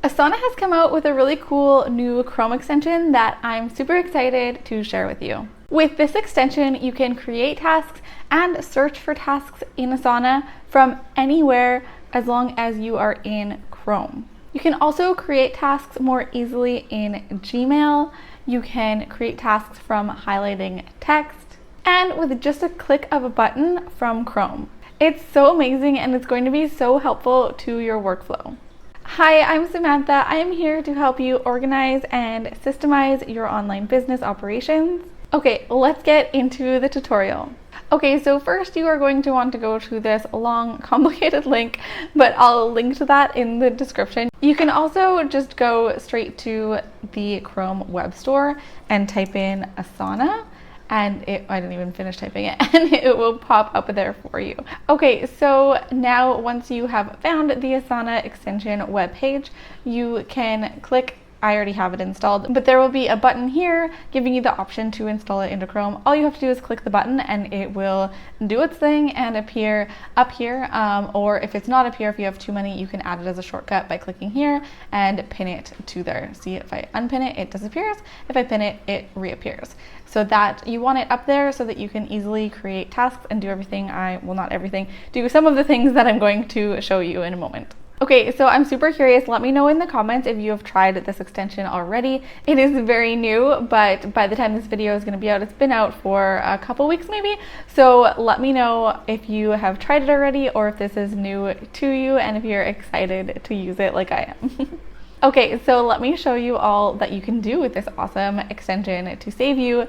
Asana has come out with a really cool new Chrome extension that I'm super excited to share with you. With this extension, you can create tasks and search for tasks in Asana from anywhere as long as you are in Chrome. You can also create tasks more easily in Gmail. You can create tasks from highlighting text and with just a click of a button from Chrome. It's so amazing and it's going to be so helpful to your workflow. Hi, I'm Samantha. I am here to help you organize and systemize your online business operations. Okay, let's get into the tutorial. Okay, so first you are going to want to go to this long, complicated link, but I'll link to that in the description. You can also just go straight to the Chrome Web Store and type in Asana. And I didn't even finish typing it, and it will pop up there for you. Okay, so now once you have found the Asana extension webpage, you can click, I already have it installed, but there will be a button here giving you the option to install it into Chrome. All you have to do is click the button and it will do its thing and appear up here. Or if it's not up here, if you have too many, you can add it as a shortcut by clicking here and pin it to there. See, if I unpin it, it disappears. If I pin it, it reappears. So that you want it up there so that you can easily create tasks and do everything not everything, do some of the things that I'm going to show you in a moment. Okay, so I'm super curious. Let me know in the comments if you have tried this extension already. It is very new, but by the time this video is going to be out, it's been out for a couple weeks maybe. So let me know if you have tried it already or if this is new to you and if you're excited to use it like I am. Okay, so let me show you all that you can do with this awesome extension to save you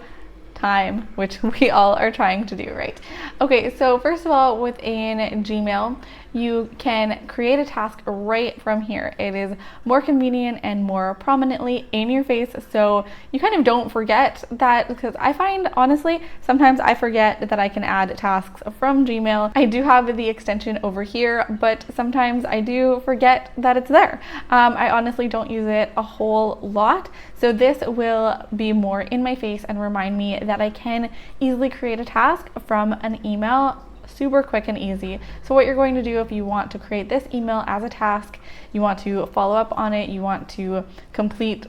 time, which we all are trying to do, right? Okay, so first of all, within Gmail, you can create a task right from here. It is more convenient and more prominently in your face, so you kind of don't forget that, because I find, honestly, sometimes I forget that I can add tasks from Gmail. I do have the extension over here, but sometimes I do forget that it's there. I honestly don't use it a whole lot, so this will be more in my face and remind me that I can easily create a task from an email, super quick and easy. So what you're going to do if you want to create this email as a task, you want to follow up on it, you want to complete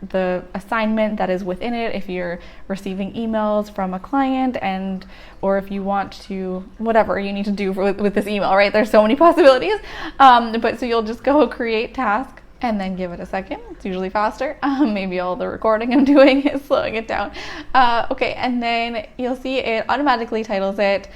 the assignment that is within it if you're receiving emails from a client, or if you want to, whatever you need to do with this email, right? There's so many possibilities. But so you'll just go create task and then give it a second. It's usually faster. Maybe all the recording I'm doing is slowing it down. Okay, and then you'll see it automatically titles it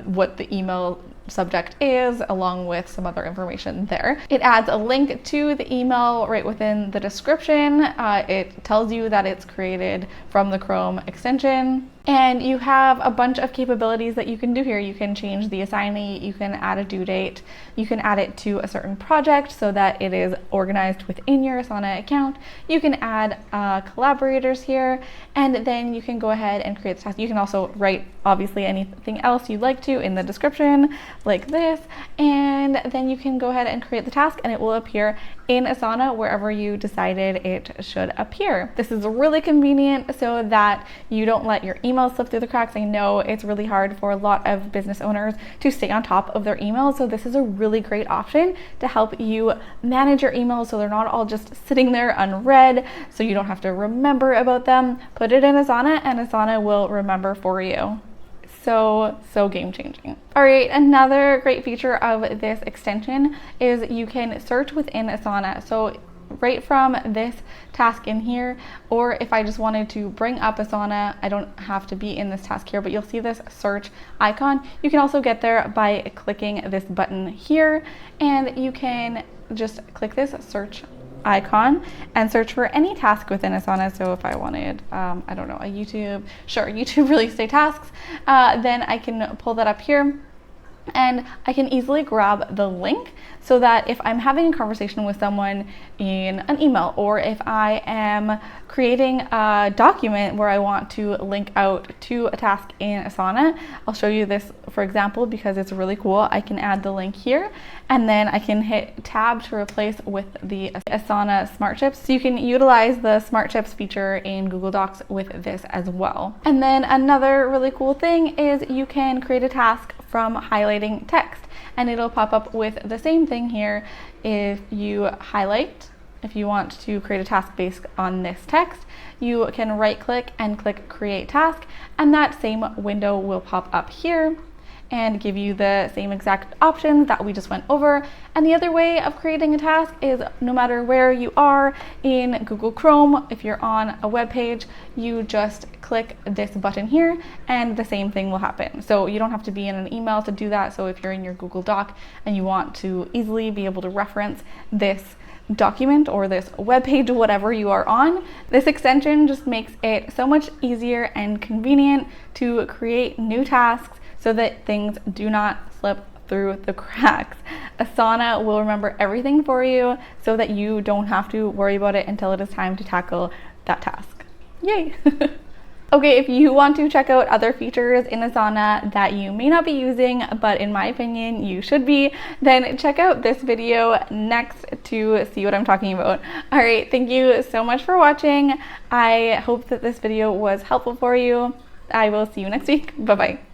what the email subject is, along with some other information there. It adds a link to the email right within the description. It tells you that it's created from the Chrome extension. And you have a bunch of capabilities that you can do here. You can change the assignee, you can add a due date, you can add it to a certain project so that it is organized within your Asana account. You can add collaborators here, and then you can go ahead and create the task. You can also write, obviously, anything else you'd like to in the description, like this, and then you can go ahead and create the task and it will appear in Asana wherever you decided it should appear. This is really convenient so that you don't let your emails slip through the cracks. I know it's really hard for a lot of business owners to stay on top of their emails, so this is a really great option to help you manage your emails so they're not all just sitting there unread, so you don't have to remember about them. Put it in Asana and Asana will remember for you. So game changing. All right, another great feature of this extension is you can search within Asana. So right from this task in here, or if I just wanted to bring up Asana, I don't have to be in this task here, but you'll see this search icon. You can also get there by clicking this button here, and you can just click this search icon and search for any task within Asana. So if I wanted, I don't know, a YouTube release day tasks, then I can pull that up here. And I can easily grab the link so that if I'm having a conversation with someone in an email, or if I am creating a document where I want to link out to a task in Asana, I'll show you this for example because it's really cool. I can add the link here and then I can hit tab to replace with the Asana Smart Chips. So you can utilize the Smart Chips feature in Google Docs with this as well. And then another really cool thing is you can create a task from highlighting text, and it'll pop up with the same thing here. If you highlight if you want to create a task based on this text, you can right click and click create task, and that same window will pop up here and give you the same exact options that we just went over. And the other way of creating a task is no matter where you are in Google Chrome, if you're on a web page, you just click this button here and the same thing will happen. So you don't have to be in an email to do that. So if you're in your Google Doc and you want to easily be able to reference this document or this web page, whatever you are on, this extension just makes it so much easier and convenient to create new tasks so that things do not slip through the cracks. Asana will remember everything for you so that you don't have to worry about it until it is time to tackle that task. Yay! Okay, if you want to check out other features in Asana that you may not be using, but in my opinion you should be, then check out this video next to see what I'm talking about. All right, thank you so much for watching. I hope that this video was helpful for you. I will see you next week. Bye-bye.